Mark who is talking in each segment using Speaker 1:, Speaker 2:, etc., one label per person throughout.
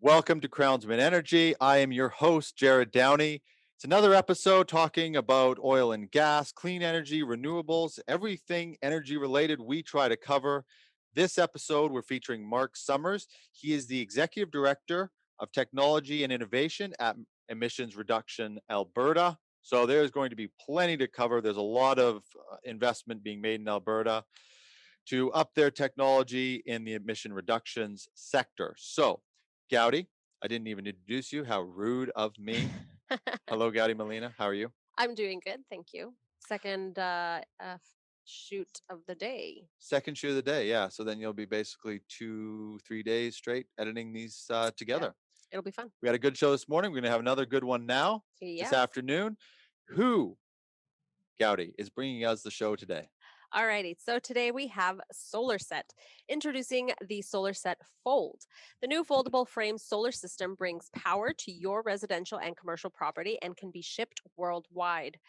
Speaker 1: Welcome to Crownsmen Energy. I am your host, Jared Downey. It's another episode talking about oil and gas, clean energy, renewables, everything energy related we try to cover. This episode, we're featuring Mark Summers. He is the Executive Director of Technology and Innovation at Emissions Reduction Alberta. So there's going to be plenty to cover. There's a lot of investment being made in Alberta to up their technology in the emission reductions sector. So, Gowdy, I didn't even introduce you. How rude of me. Hello, Gowdy Molina. How are you?
Speaker 2: I'm doing good, thank you. Second shoot of the day.
Speaker 1: Second shoot of the day, yeah. So then you'll be basically 2-3 days straight editing these
Speaker 2: Yeah,
Speaker 1: together.
Speaker 2: it'll be fun.
Speaker 1: We had a good show this morning. We're going to have another good one now, this
Speaker 2: Yeah.
Speaker 1: afternoon. Who, Gowdy, is bringing us the show today?
Speaker 2: Alrighty, so today we have SolarSet. Introducing the SolarSet Fold. The new foldable frame solar system brings power to your residential and commercial property and can be shipped worldwide.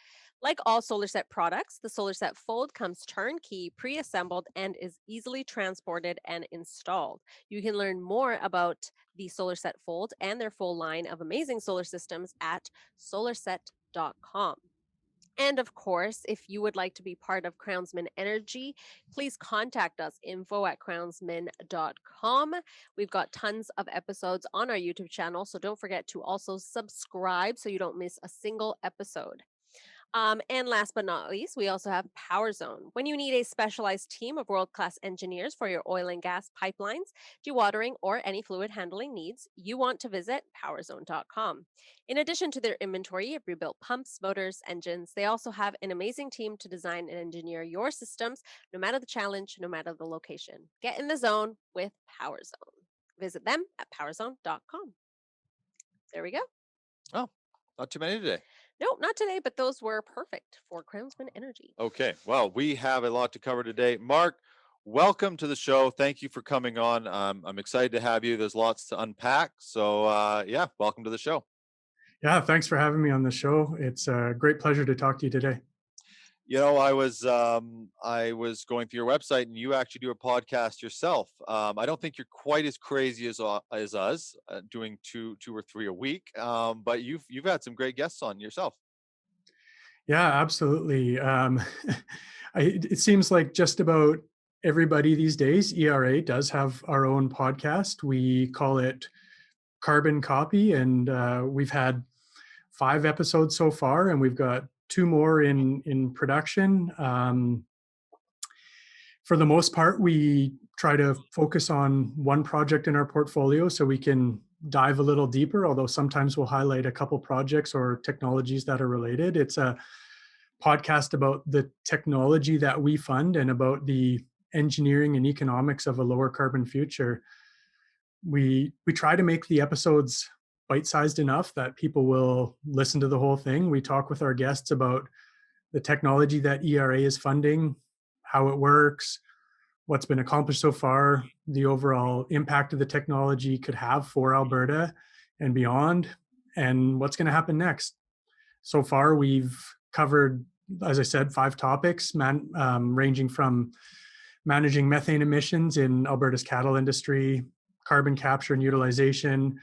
Speaker 2: Like all SolarSet products, the SolarSet Fold comes turnkey, pre-assembled, and is easily transported and installed. You can learn more about the SolarSet Fold and their full line of amazing solar systems at solarset.com. And of course, if you would like to be part of Crownsmen Energy, please contact us, info@crownsmen.com. We've got tons of episodes on our YouTube channel, so don't forget to also subscribe so you don't miss a single episode. And last but not least, we also have Power Zone. When you need a specialized team of world-class engineers for your oil and gas pipelines, dewatering, or any fluid handling needs, you want to visit powerzone.com. In addition to their inventory of rebuilt pumps, motors, engines, they also have an amazing team to design and engineer your systems, no matter the challenge, no matter the location. Get in the zone with Power Zone. Visit them at powerzone.com. There we go.
Speaker 1: Oh, not too many today.
Speaker 2: Nope, not today, but those were perfect for Crownsmen Energy.
Speaker 1: Okay, well, we have a lot to cover today. Mark, welcome to the show. Thank you for coming on. I'm excited to have you. There's lots to unpack. So, yeah, welcome to the show.
Speaker 3: Yeah, thanks for having me on the show. It's a great pleasure to talk to you today.
Speaker 1: You know, I was going through your website, and you actually do a podcast yourself. I don't think you're quite as crazy as us, doing two or three a week. But you've had some great guests on yourself.
Speaker 3: Yeah, absolutely. It seems like just about everybody these days, ERA does have our own podcast. We call it Carbon Copy, and we've had 5 episodes so far, and we've got 2 more in production. For the most part, we try to focus on one project in our portfolio so we can dive a little deeper, although sometimes we'll highlight a couple projects or technologies that are related. It's a podcast about the technology that we fund and about the engineering and economics of a lower carbon future. We try to make the episodes bite-sized enough that people will listen to the whole thing. We talk with our guests about the technology that ERA is funding, how it works, what's been accomplished so far, the overall impact of the technology could have for Alberta and beyond, and what's going to happen next. So far, we've covered, as I said, 5 topics, ranging from managing methane emissions in Alberta's cattle industry, carbon capture and utilization,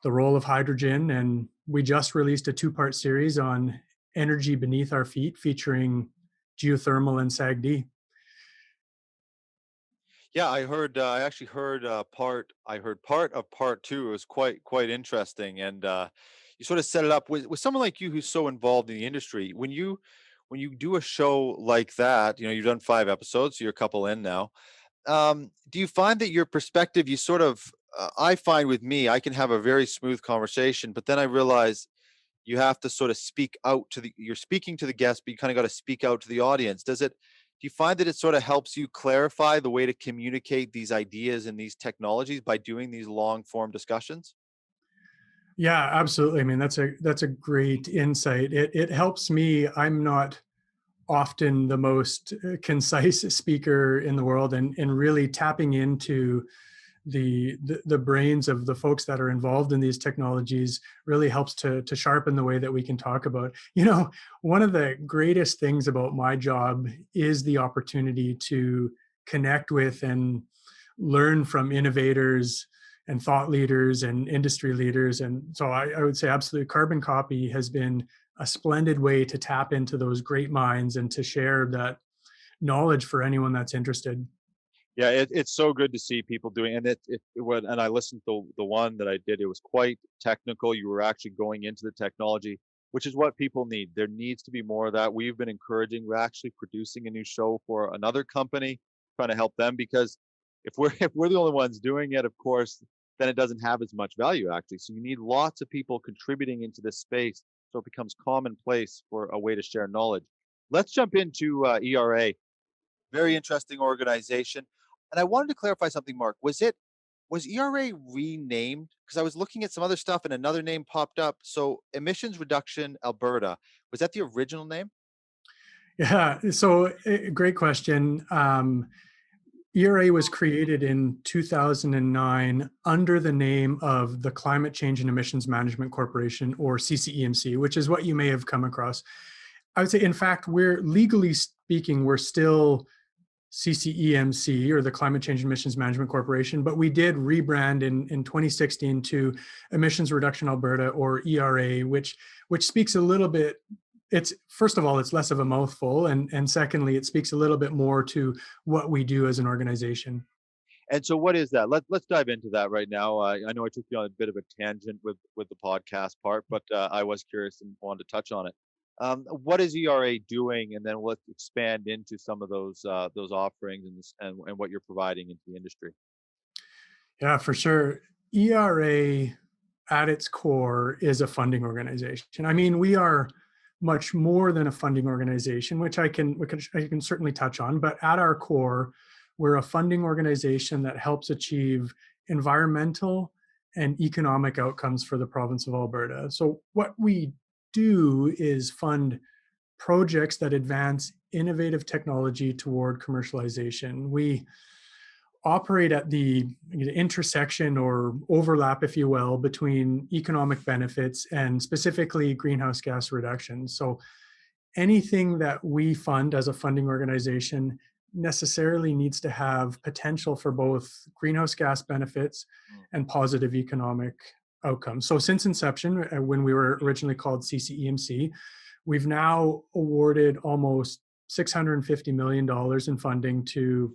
Speaker 3: the role of hydrogen, and we just released a 2-part series on energy beneath our feet featuring geothermal and SAGD.
Speaker 1: Yeah, I heard. I actually heard part. I heard part of part 2. It was quite interesting, and you sort of set it up with someone like you who's so involved in the industry. When you do a show like that, you know, you've done 5 episodes, so you're a couple in now. Do you find that your perspective, you sort of, I find with me, I can have a very smooth conversation, but then I realize you have to sort of speak out to you're speaking to the guest, but you kind of got to speak out to the audience. Do you find that it sort of helps you clarify the way to communicate these ideas and these technologies by doing these long form discussions?
Speaker 3: Yeah, absolutely. I mean, that's a great insight. It helps me. I'm not often the most concise speaker in the world, and really tapping into the brains of the folks that are involved in these technologies really helps to sharpen the way that we can talk about. You know, one of the greatest things about my job is the opportunity to connect with and learn from innovators and thought leaders and industry leaders. And so I would say absolutely carbon copy has been a splendid way to tap into those great minds and to share that knowledge for anyone that's interested.
Speaker 1: Yeah, it's so good to see people doing, and and I listened to the one that I did. It was quite technical. You were actually going into the technology, which is what people need. There needs to be more of that. We've been encouraging. We're actually producing a new show for another company, trying to help them because if we're if we're the only ones doing it, of course, then it doesn't have as much value actually. So you need lots of people contributing into this space, so it becomes commonplace for a way to share knowledge. Let's jump into ERA. Very interesting organization. And I wanted to clarify something, Mark. Was ERA renamed? Because I was looking at some other stuff and another name popped up. So Emissions Reduction Alberta, was that the original name?
Speaker 3: Yeah, so great question. ERA was created in 2009 under the name of the Climate Change and Emissions Management Corporation, or CCEMC, which is what you may have come across. I would say, in fact, we're legally speaking, we're still CCEMC, or the Climate Change and Emissions Management Corporation, but we did rebrand in 2016 to Emissions Reduction Alberta, or ERA, which speaks a little bit. It's, first of all, it's less of a mouthful, and secondly, it speaks a little bit more to what we do as an organization.
Speaker 1: And so what is that? Let's dive into that right now. I know I took you on a bit of a tangent with the podcast part, but I was curious and wanted to touch on it. What is ERA doing? And then let's expand into some of those offerings and what you're providing into the industry.
Speaker 3: Yeah, for sure. ERA at its core is a funding organization. I mean, we are much more than a funding organization, which I can certainly touch on, but at our core, we're a funding organization that helps achieve environmental and economic outcomes for the province of Alberta. So what we do is fund projects that advance innovative technology toward commercialization. We operate at the intersection or overlap, if you will, between economic benefits and specifically greenhouse gas reduction. So anything that we fund as a funding organization necessarily needs to have potential for both greenhouse gas benefits
Speaker 1: Mm.
Speaker 3: and positive economic outcomes. So since inception, when we were originally called CCEMC, we've now awarded almost $650 million in funding to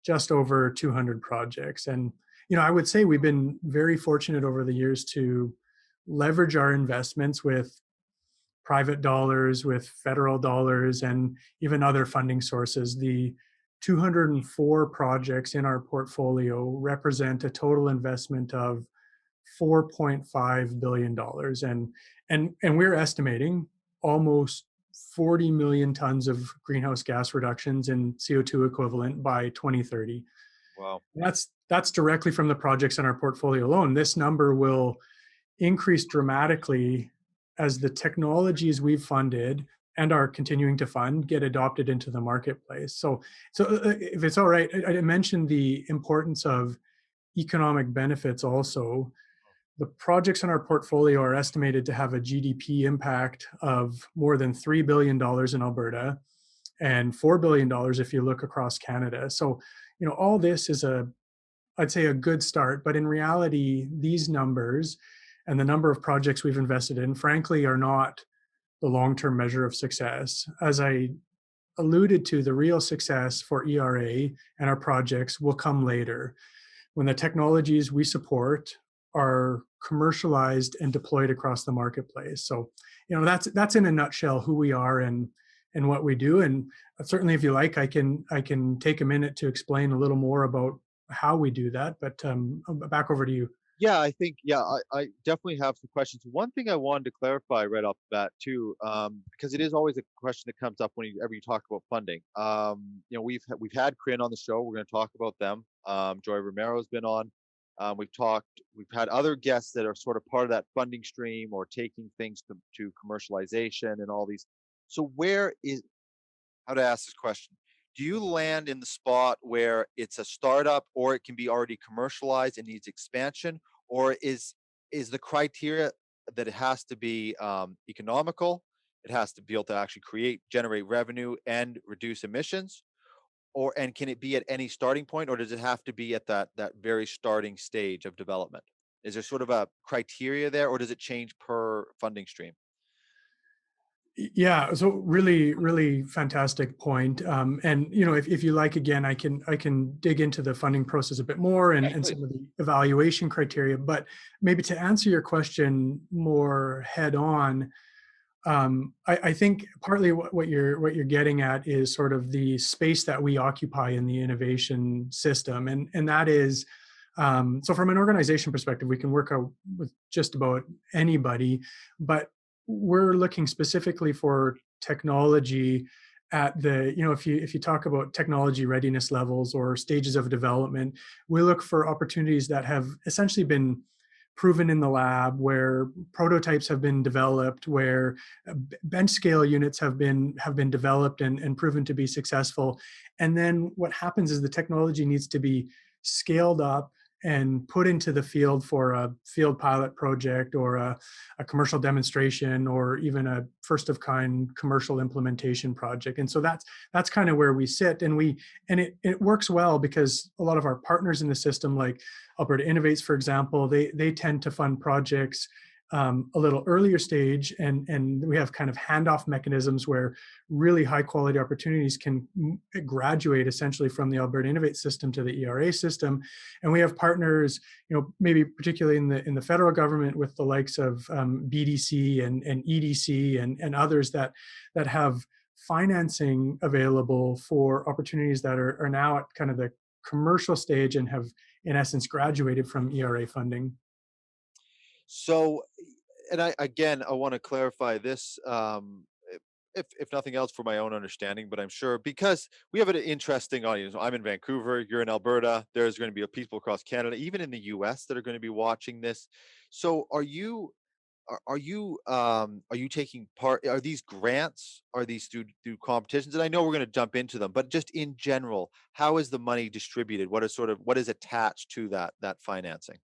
Speaker 3: just over 200 projects. And, I would say we've been very fortunate over the years to leverage our investments with private dollars, with federal dollars, and even other funding sources. The 204 projects in our portfolio represent a total investment of $4.5 billion. And we're estimating almost 40 million tons of greenhouse gas reductions in CO2 equivalent by 2030.
Speaker 1: Wow.
Speaker 3: That's directly from the projects in our portfolio alone. This number will increase dramatically as the technologies we've funded and are continuing to fund get adopted into the marketplace. So if it's all right, I mentioned the importance of economic benefits also. The projects in our portfolio are estimated to have a GDP impact of more than $3 billion in Alberta and $4 billion if you look across Canada. So, all this is I'd say a good start, but in reality, these numbers and the number of projects we've invested in, frankly, are not the long-term measure of success. As I alluded to, the real success for ERA and our projects will come later, when the technologies we support are commercialized and deployed across the marketplace. So, that's in a nutshell who we are and what we do. And certainly, if you like, I can take a minute to explain a little more about how we do that. But back over to you.
Speaker 1: Yeah, I definitely have some questions. One thing I wanted to clarify right off the bat too, because it is always a question that comes up whenever you talk about funding. We've had Corinne on the show. We're going to talk about them. Joy Romero's been on. We've had other guests that are sort of part of that funding stream or taking things to commercialization and all these. So how to ask this question? Do you land in the spot where it's a startup or it can be already commercialized and needs expansion? Or is the criteria that it has to be economical, it has to be able to actually generate revenue and reduce emissions? and can it be at any starting point, or does it have to be at that very starting stage of development? Is there sort of a criteria there, or does it change per funding stream?
Speaker 3: Yeah, so really, really fantastic point. And if you like, again, I can dig into the funding process a bit more
Speaker 1: Yes,
Speaker 3: and
Speaker 1: please.
Speaker 3: some of the evaluation criteria. But maybe to answer your question more head on, I think partly what you're getting at is sort of the space that we occupy in the innovation system, and that is, so from an organization perspective, we can work out with just about anybody, but we're looking specifically for technology at the, if you talk about technology readiness levels or stages of development, we look for opportunities that have essentially been proven in the lab, where prototypes have been developed, where bench scale units have been developed and proven to be successful. And then what happens is the technology needs to be scaled up and put into the field for a field pilot project or a commercial demonstration or even a first of kind commercial implementation project. And so that's kind of where we sit. And it works well because a lot of our partners in the system, like Alberta Innovates, for example, they tend to fund projects a little earlier stage, and we have kind of handoff mechanisms where really high quality opportunities can graduate essentially from the Alberta Innovate system to the ERA system. And we have partners, maybe particularly in the federal government, with the likes of BDC and EDC and others that have financing available for opportunities that are now at kind of the commercial stage and have in essence graduated from ERA funding.
Speaker 1: So, and I want to clarify this, if nothing else for my own understanding, but I'm sure because we have an interesting audience. I'm in Vancouver, you're in Alberta. There's going to be people across Canada, even in the U.S., that are going to be watching this. So, are you taking part? Are these grants? Are these through competitions? And I know we're going to jump into them, but just in general, how is the money distributed? What is attached to that financing?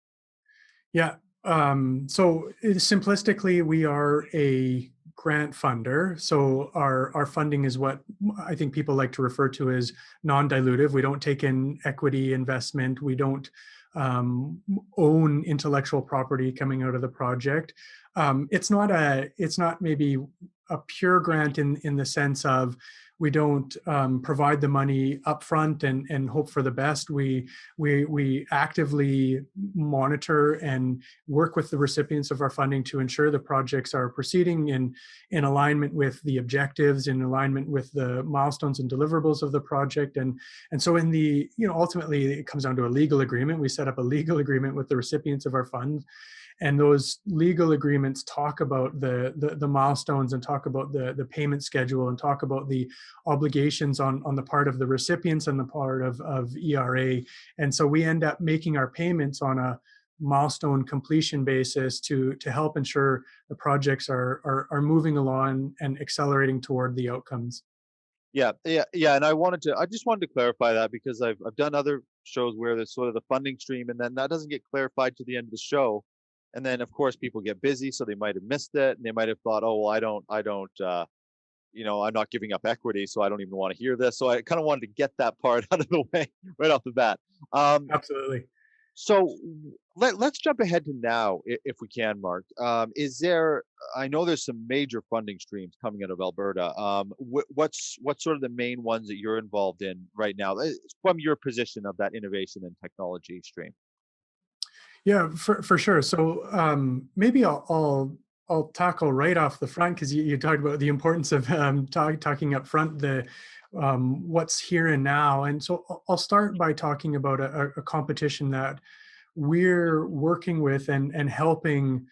Speaker 3: Yeah. So simplistically, we are a grant funder. So our funding is what I think people like to refer to as non-dilutive. We don't take in equity investment. We don't own intellectual property coming out of the project. It's not maybe a pure grant in the sense of we don't provide the money upfront and hope for the best. We actively monitor and work with the recipients of our funding to ensure the projects are proceeding in alignment with the objectives, in alignment with the milestones and deliverables of the project. And so in the, ultimately it comes down to a legal agreement. We set up a legal agreement with the recipients of our funds, and those legal agreements talk about the milestones and talk about the payment schedule and talk about the obligations on the part of the recipients and the part of ERA. And so we end up making our payments on a milestone completion basis to help ensure the projects are moving along and accelerating toward the outcomes.
Speaker 1: Yeah, yeah, yeah. And I just wanted to clarify that because I've done other shows where there's sort of the funding stream, and then that doesn't get clarified to the end of the show. And then of course people get busy, so they might have missed it, and they might have thought, oh well, I'm not giving up equity, so I don't even want to hear this. So I kind of wanted to get that part out of the way right off the bat. Um,
Speaker 3: Absolutely.
Speaker 1: so let's jump ahead to now, if we can, Mark. Is there? I know there's some major funding streams coming out of Alberta. What's sort of the main ones that you're involved in right now, from your position of that innovation and technology stream?
Speaker 3: Yeah, for sure. So maybe I'll tackle right off the front, because you talked about the importance of talking up front the what's here and now. And so I'll start by talking about a competition that we're working with and helping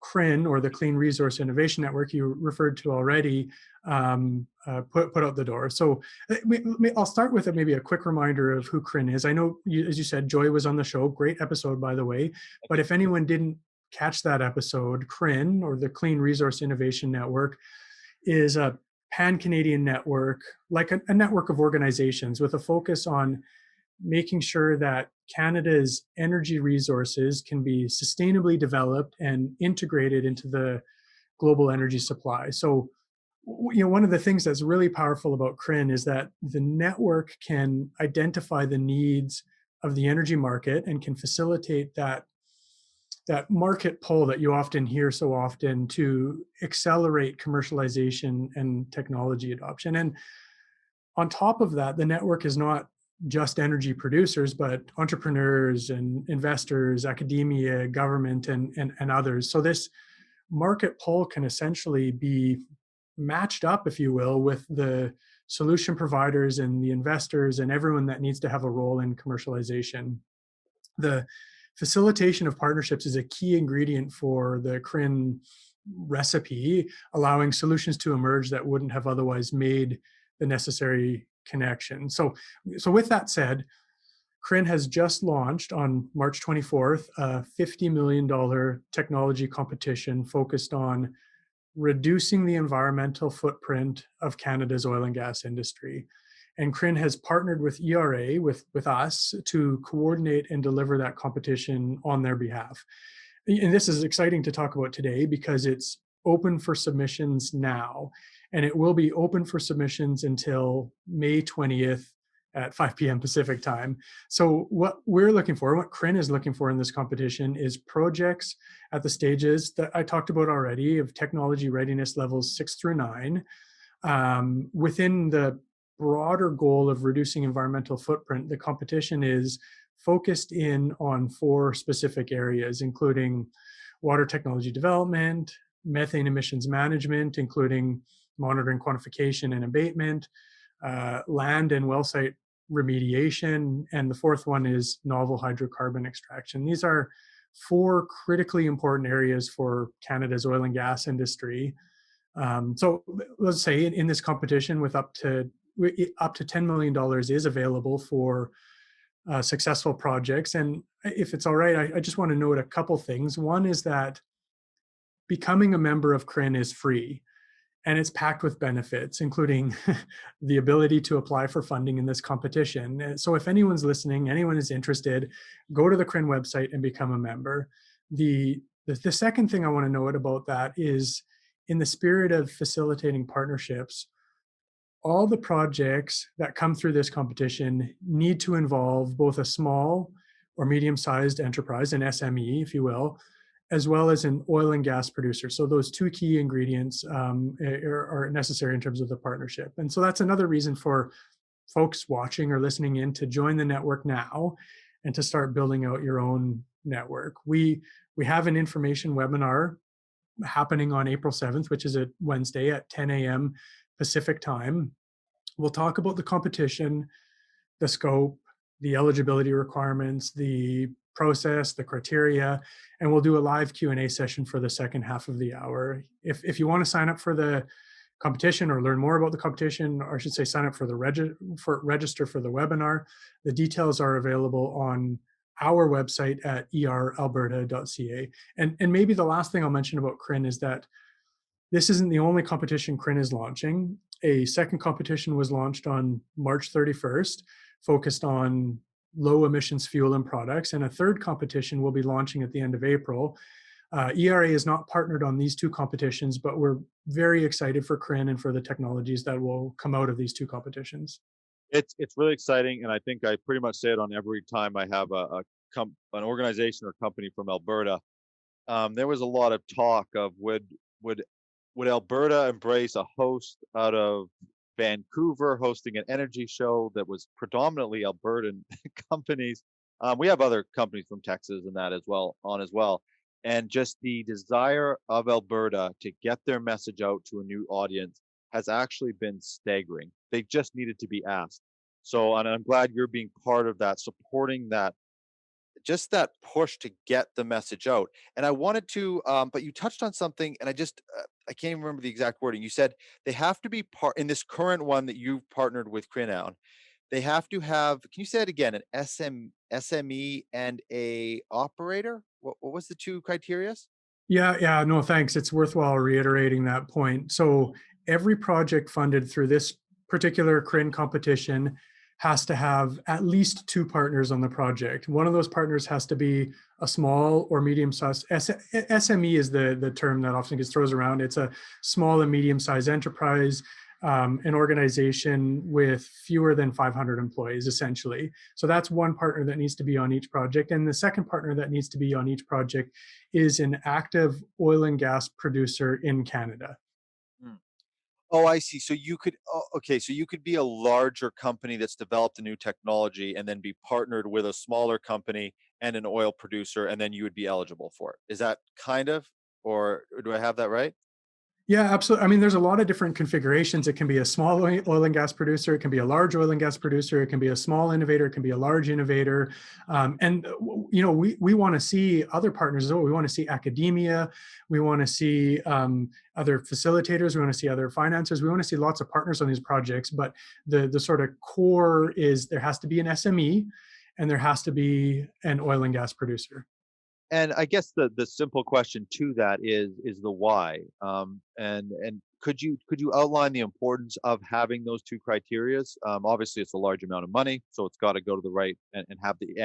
Speaker 3: CRIN, or the Clean Resource Innovation Network you referred to already, put out the door. So I'll start with maybe a quick reminder of who CRIN is. I know, as you said, Joy was on the show. Great episode, by the way. But if anyone didn't catch that episode, CRIN, or the Clean Resource Innovation Network, is a pan-Canadian network, like a network of organizations with a focus on making sure that Canada's energy resources can be sustainably developed and integrated into the global energy supply. So One of the things that's really powerful about CRIN is that the network can identify the needs of the energy market and can facilitate that market pull that you often hear so often to accelerate commercialization and technology adoption. And on top of that, the network is not just energy producers, but entrepreneurs and investors, academia, government, and others. So this market pull can essentially be matched up, if you will, with the solution providers and the investors and everyone that needs to have a role in commercialization. The facilitation of partnerships is a key ingredient for the CRIN recipe, allowing solutions to emerge that wouldn't have otherwise made the necessary connection. So with that said, CRIN has just launched on March 24th a $50 million technology competition focused on reducing the environmental footprint of Canada's oil and gas industry. And CRIN has partnered with ERA, with us, to coordinate and deliver that competition on their behalf. And this is exciting to talk about today because it's open for submissions now, and it will be open for submissions until May 20th at 5 p.m. Pacific time. So what we're looking for, what CRIN is looking for in this competition is projects at the stages that I talked about already of technology readiness levels 6 through 9, within the broader goal of reducing environmental footprint. The competition is focused in on 4 specific areas, including water technology development, methane emissions management, including monitoring, quantification, and abatement, land and well site remediation, and the 4th one is novel hydrocarbon extraction. These are 4 critically important areas for Canada's oil and gas industry. So let's say in this competition, with up to $10 million is available for successful projects. And if it's all right, I just want to note a couple things. One is that becoming a member of CRIN is free, and it's packed with benefits, including the ability to apply for funding in this competition. And so if anyone's listening, anyone is interested, go to the CRIN website and become a member. The second thing I want to note about that is, in the spirit of facilitating partnerships, all the projects that come through this competition need to involve both a small or medium-sized enterprise, an SME, if you will, as well as an oil and gas producer. So those 2 key ingredients are necessary in terms of the partnership. And so that's another reason for folks watching or listening in to join the network now and to start building out your own network. We have an information webinar happening on April 7th, which is a Wednesday at 10 a.m. Pacific time. We'll talk about the competition, the scope, the eligibility requirements, the process, the criteria, and we'll do a live Q&A session for the second half of the hour. If you want to sign up for the competition or learn more about the competition, or I should say sign up for the register for the webinar, the details are available on our website at eralberta.ca. And maybe the last thing I'll mention about CRIN is that this isn't the only competition CRIN is launching. A second competition was launched on March 31st, focused on low emissions fuel and products, and a third competition will be launching at the end of April. ERA is not partnered on these 2 competitions, but we're very excited for CRIN and for the technologies that will come out of these 2 competitions.
Speaker 1: It's really exciting, and I think I pretty much say it on every time I have an organization or company from Alberta. There was a lot of talk of would Alberta embrace a host out of Vancouver hosting an energy show that was predominantly Albertan companies. We have other companies from Texas and that as well, and just the desire of Alberta to get their message out to a new audience has actually been staggering. They just needed to be asked. So, and I'm glad you're being part of that, supporting that, just that push to get the message out. And I wanted to, but you touched on something, and I can't even remember the exact wording. You said they have to be part in this current one that you've partnered with CRIN on. They have to have. Can you say it again? An SME and a operator. What was the 2 criteria?
Speaker 3: Yeah, no, thanks. It's worthwhile reiterating that point. So every project funded through this particular CRIN competition has to have at least 2 partners on the project. One of those partners has to be a small or medium-sized, SME is the term that often gets thrown around. It's a small and medium-sized enterprise, an organization with fewer than 500 employees, essentially. So that's one partner that needs to be on each project. And the second partner that needs to be on each project is an active oil and gas producer in Canada.
Speaker 1: Mm. Oh, I see. So you could, okay, so you could be a larger company that's developed a new technology and then be partnered with a smaller company and an oil producer, and then you would be eligible for it. Is that kind of, or do I have that right?
Speaker 3: Yeah, absolutely. I mean, there's a lot of different configurations. It can be a small oil and gas producer. It can be a large oil and gas producer. It can be a small innovator. It can be a large innovator. We want to see other partners as well. We want to see academia. We want to see other facilitators. We want to see other financiers. We want to see lots of partners on these projects. But the sort of core is there has to be an SME and there has to be an oil and gas producer.
Speaker 1: And I guess the simple question to that is the why. And could you outline the importance of having those two criterias? Obviously, it's a large amount of money, so it's got to go to the right and have the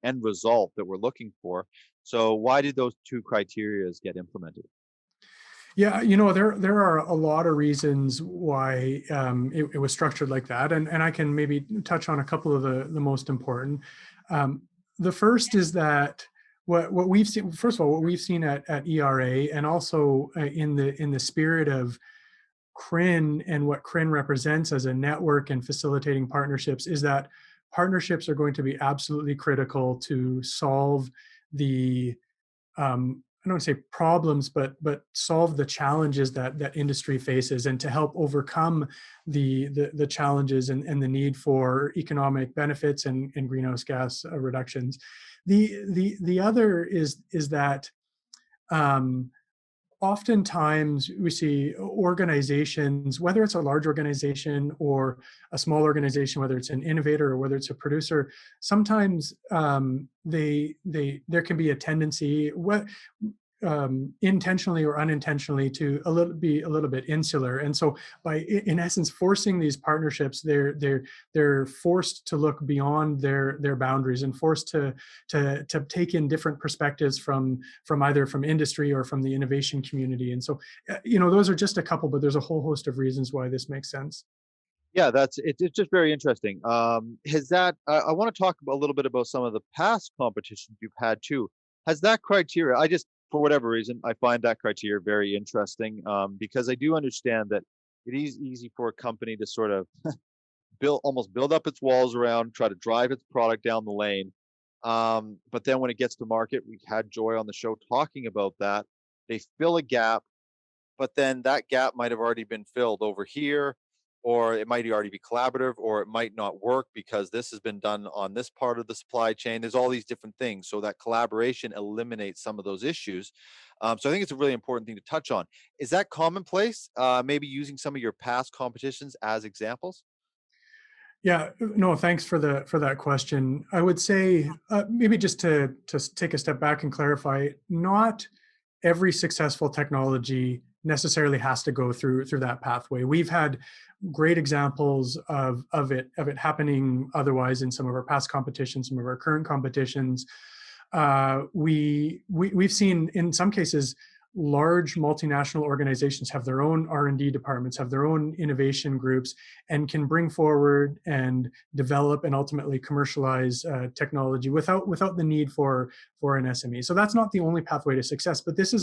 Speaker 1: end result that we're looking for. So why did those two criterias get implemented?
Speaker 3: Yeah, there are a lot of reasons why it was structured like that, and I can maybe touch on a couple of the most important. Um, the first is that what we've seen, first of all, what we've seen at ERA, and also in the spirit of CRIN and what CRIN represents as a network and facilitating partnerships, is that partnerships are going to be absolutely critical to solve the I don't want to say problems, but solve the challenges that industry faces, and to help overcome the challenges and the need for economic benefits and greenhouse gas reductions. The other is that um, oftentimes we see organizations, whether it's a large organization or a small organization, whether it's an innovator or whether it's a producer, sometimes there can be a tendency, intentionally or unintentionally, to be a little bit insular. And so by in essence forcing these partnerships, they're forced to look beyond their boundaries, and forced to take in different perspectives from either from industry or from the innovation community. And so those are just a couple, but there's a whole host of reasons why this makes sense.
Speaker 1: Yeah, it's just very interesting. Has that I want to talk a little bit about some of the past competitions you've had too. Has that criteria, I just, for whatever reason, I find that criteria very interesting, because I do understand that it is easy for a company to sort of build up its walls around, try to drive its product down the lane. But then when it gets to market, we had Joy on the show talking about that. They fill a gap, but then that gap might have already been filled over here, or it might already be collaborative, or it might not work because this has been done on this part of the supply chain. There's all these different things. So that collaboration eliminates some of those issues. So I think it's a really important thing to touch on. Is that commonplace? Maybe using some of your past competitions as examples?
Speaker 3: Yeah, no, thanks for that question. I would say maybe just to take a step back and clarify, not every successful technology necessarily has to go through that pathway. We've had great examples of it happening otherwise in some of our past competitions, some of our current competitions. We've seen in some cases large multinational organizations have their own R&D departments, have their own innovation groups, and can bring forward and develop and ultimately commercialize technology without the need for an SME. So that's not the only pathway to success, but this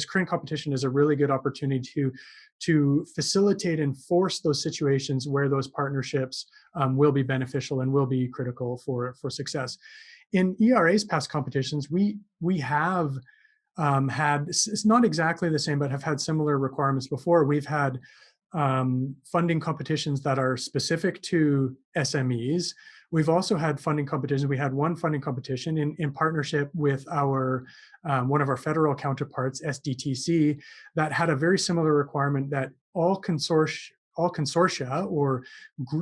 Speaker 3: current competition is a really good opportunity to facilitate and force those situations where those partnerships will be beneficial and will be critical for success. In ERA's past competitions, we have had, it's not exactly the same, but have had similar requirements before. We've had funding competitions that are specific to SMEs. We've also had funding competitions. We had one funding competition in partnership with one of our federal counterparts, SDTC, that had a very similar requirement that all consortia or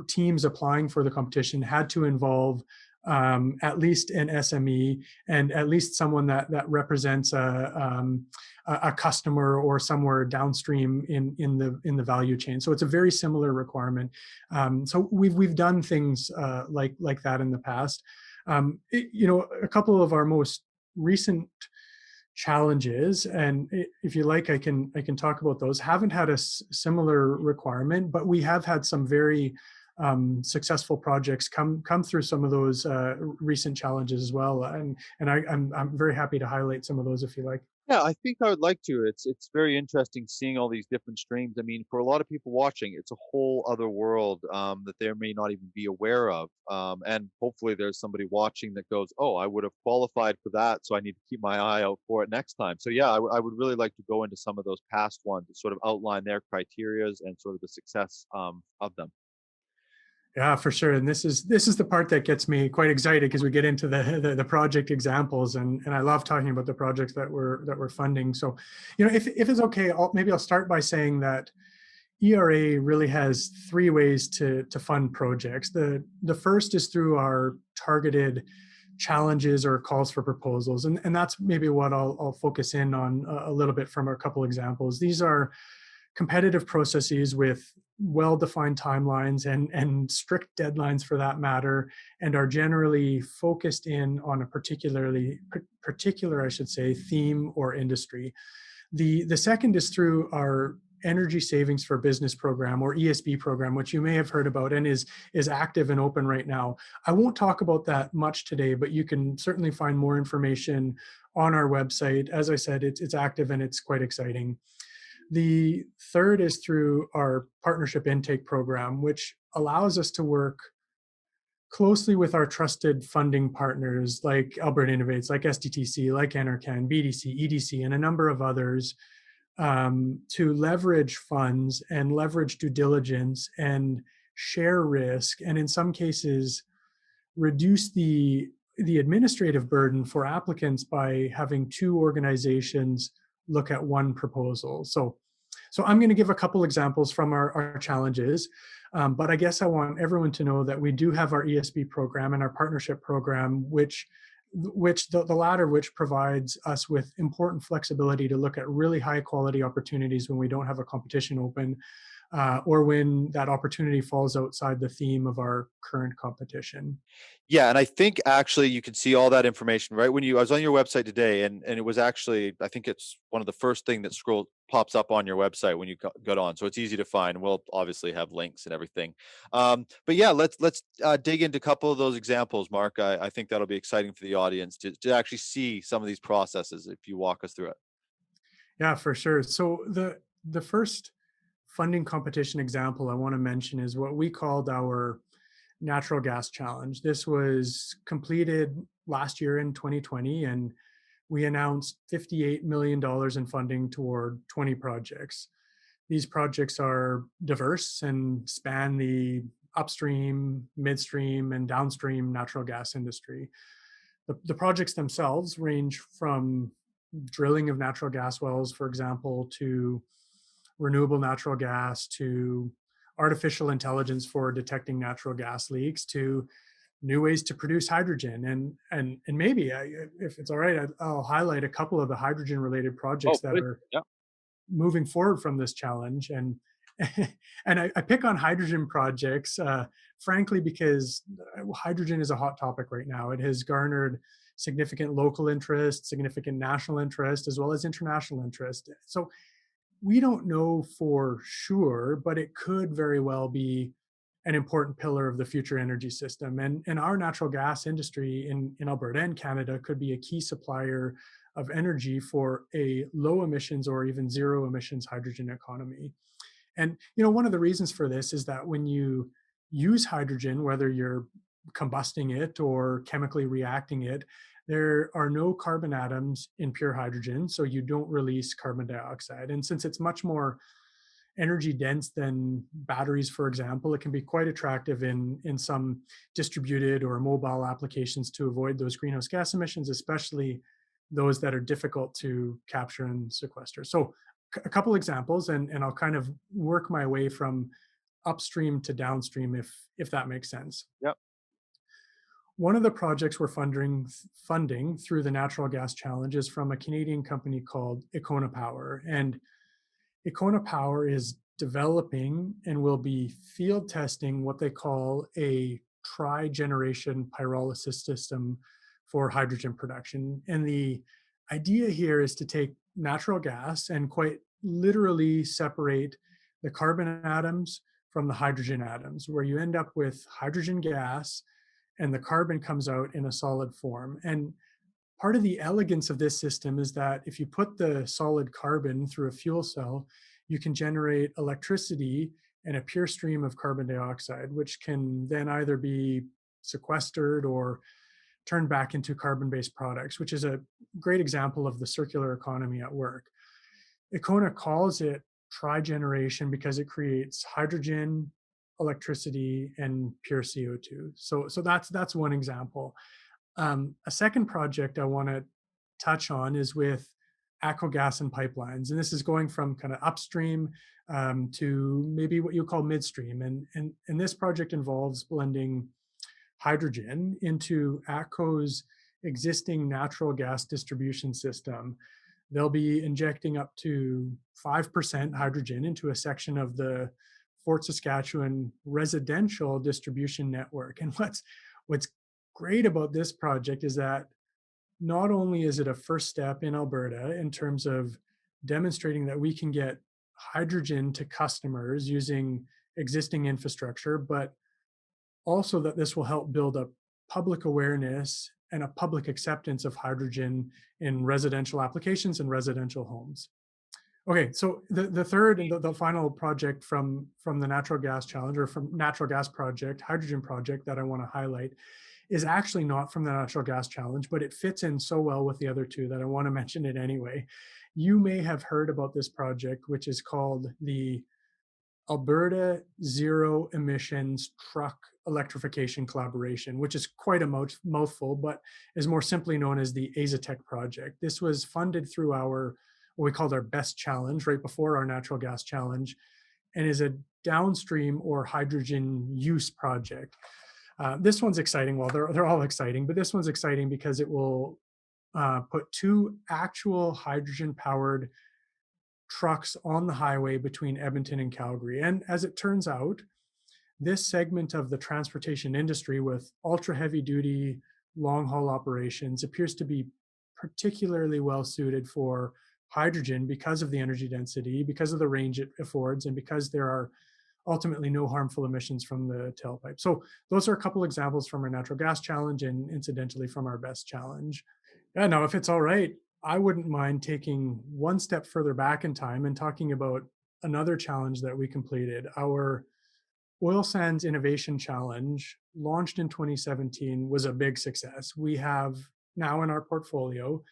Speaker 3: teams applying for the competition had to involve at least an SME, and at least someone that represents a customer or somewhere downstream in the value chain. So it's a very similar requirement. So we've done things like that in the past. A couple of our most recent challenges, and if you like, I can talk about those. Haven't had a similar requirement, but we have had some very successful projects come through some of those recent challenges as well, and I'm very happy to highlight some of those if you like.
Speaker 1: Yeah, I think I would like to. It's very interesting seeing all these different streams. I mean, for a lot of people watching, it's a whole other world that they may not even be aware of. And hopefully, there's somebody watching that goes, "Oh, I would have qualified for that, so I need to keep my eye out for it next time." So yeah, I would really like to go into some of those past ones to sort of outline their criterias and sort of the success of them.
Speaker 3: Yeah, for sure. And this is the part that gets me quite excited because we get into the project examples, and I love talking about the projects that we're funding. So, if it's okay, maybe I'll start by saying that ERA really has three ways to fund projects. The first is through our targeted challenges or calls for proposals, and that's maybe what I'll focus in on a little bit from a couple examples. These are competitive processes with well-defined timelines and strict deadlines for that matter, and are generally focused in on a particular, I should say, theme or industry. The second is through our Energy Savings for Business program, or ESB program, which you may have heard about and is active and open right now. I won't talk about that much today, but you can certainly find more information on our website. As I said, it's active and it's quite exciting. The third is through our partnership intake program, which allows us to work closely with our trusted funding partners like Alberta Innovates, like SDTC, like NRCan, BDC, EDC, and a number of others, to leverage funds and leverage due diligence and share risk, and in some cases reduce the administrative burden for applicants by having two organizations look at one proposal. So I'm going to give a couple examples from our challenges, but I guess I want everyone to know that we do have our ESB program and our partnership program, which the latter, which provides us with important flexibility to look at really high quality opportunities when we don't have a competition open, or when that opportunity falls outside the theme of our current competition.
Speaker 1: Yeah, and I think actually you can see all that information right when I was on your website today, and it was actually, I think it's one of the first thing that pops up on your website when you got on, so it's easy to find. We'll obviously have links and everything. But yeah, let's dig into a couple of those examples, Mark. I think that'll be exciting for the audience to actually see some of these processes if you walk us through it.
Speaker 3: Yeah, for sure. So the first funding competition example I want to mention is what we called our natural gas challenge. This was completed last year in 2020, and we announced $58 million in funding toward 20 projects. These projects are diverse and span the upstream, midstream, and downstream natural gas industry. The projects themselves range from drilling of natural gas wells, for example, to renewable natural gas, to artificial intelligence for detecting natural gas leaks, to new ways to produce hydrogen. And maybe if it's all right, I'll highlight a couple of the hydrogen related
Speaker 1: Oh,
Speaker 3: projects that
Speaker 1: please.
Speaker 3: are
Speaker 1: Yeah.
Speaker 3: moving forward from this challenge. And and I pick on hydrogen projects, frankly, because hydrogen is a hot topic right now. It has garnered significant local interest, significant national interest, as well as international interest. So we don't know for sure, but it could very well be an important pillar of the future energy system. And our natural gas industry in Alberta and Canada could be a key supplier of energy for a low emissions or even zero emissions hydrogen economy. And one of the reasons for this is that when you use hydrogen, whether you're combusting it or chemically reacting it, there are no carbon atoms in pure hydrogen, so you don't release carbon dioxide. And since it's much more energy dense than batteries, for example, it can be quite attractive in some distributed or mobile applications to avoid those greenhouse gas emissions, especially those that are difficult to capture and sequester. So a couple examples, and I'll kind of work my way from upstream to downstream if that makes sense.
Speaker 1: Yep.
Speaker 3: One of the projects we're funding through the Natural Gas Challenge is from a Canadian company called Ekona Power. And Ekona Power is developing and will be field testing what they call a tri-generation pyrolysis system for hydrogen production. And the idea here is to take natural gas and quite literally separate the carbon atoms from the hydrogen atoms, where you end up with hydrogen gas and the carbon comes out in a solid form. And part of the elegance of this system is that if you put the solid carbon through a fuel cell, you can generate electricity and a pure stream of carbon dioxide, which can then either be sequestered or turned back into carbon-based products, which is a great example of the circular economy at work. Ekona calls it trigeneration because it creates hydrogen, electricity, and pure CO2. So that's one example. A second project I want to touch on is with ACO gas and pipelines, and this is going from kind of upstream to maybe what you call midstream. And this project involves blending hydrogen into ACO's existing natural gas distribution system. They'll be injecting up to 5% hydrogen into a section of the Fort Saskatchewan residential distribution network. And what's great about this project is that not only is it a first step in Alberta in terms of demonstrating that we can get hydrogen to customers using existing infrastructure, but also that this will help build up public awareness and a public acceptance of hydrogen in residential applications and residential homes. Okay, so the third and the final project from the Natural Gas Challenge, or from Natural Gas Project, Hydrogen Project, that I want to highlight is actually not from the Natural Gas Challenge, but it fits in so well with the other two that I want to mention it anyway. You may have heard about this project, which is called the Alberta Zero-Emissions Truck Electrification Collaboration, which is quite a mouthful, but is more simply known as the AZATEC project. This was funded through what we called our BEST challenge right before our Natural Gas Challenge, and is a downstream or hydrogen use project. This one's exciting. Well, they're all exciting, but this one's exciting because it will put two actual hydrogen-powered trucks on the highway between Edmonton and Calgary. And as it turns out, this segment of the transportation industry with ultra heavy duty long haul operations appears to be particularly well suited for hydrogen because of the energy density, because of the range it affords, and because there are ultimately no harmful emissions from the tailpipe. So those are a couple examples from our Natural Gas Challenge, and incidentally from our BEST challenge. Yeah, now if it's all right, I wouldn't mind taking one step further back in time and talking about another challenge that we completed. Our Oil Sands Innovation Challenge, launched in 2017, was a big success. We have now in our portfolio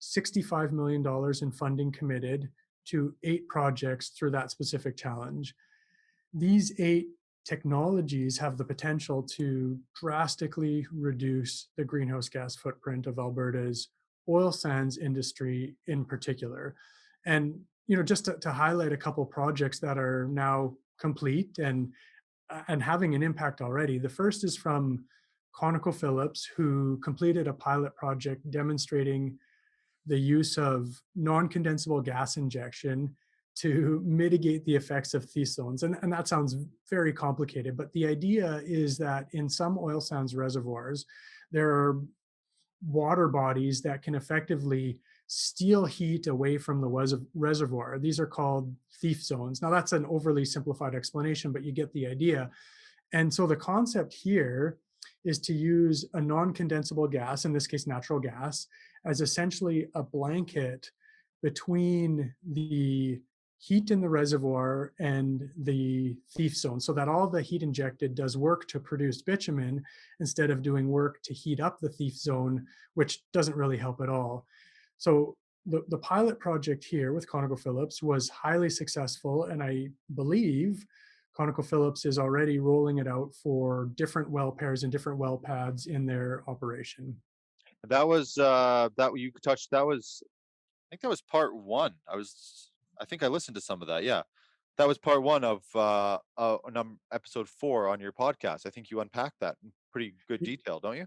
Speaker 3: $65 million in funding committed to 8 projects through that specific challenge. These 8 technologies have the potential to drastically reduce the greenhouse gas footprint of Alberta's oil sands industry in particular. And just to highlight a couple projects that are now complete and having an impact already. The first is from ConocoPhillips, who completed a pilot project demonstrating the use of non-condensable gas injection to mitigate the effects of thief zones. And that sounds very complicated, but the idea is that in some oil sands reservoirs, there are water bodies that can effectively steal heat away from the reservoir. These are called thief zones. Now, that's an overly simplified explanation, but you get the idea. And so the concept here is to use a non-condensable gas, in this case natural gas, as essentially a blanket between the heat in the reservoir and the thief zone, so that all the heat injected does work to produce bitumen instead of doing work to heat up the thief zone, which doesn't really help at all. So the pilot project here with ConocoPhillips was highly successful, and I believe ConocoPhillips is already rolling it out for different well pairs and different well pads in their operation.
Speaker 1: That was that you touched. That was, I think that was part one. I think I listened to some of that. Yeah, that was part one of episode 4 on your podcast. I think you unpacked that in pretty good detail, don't you?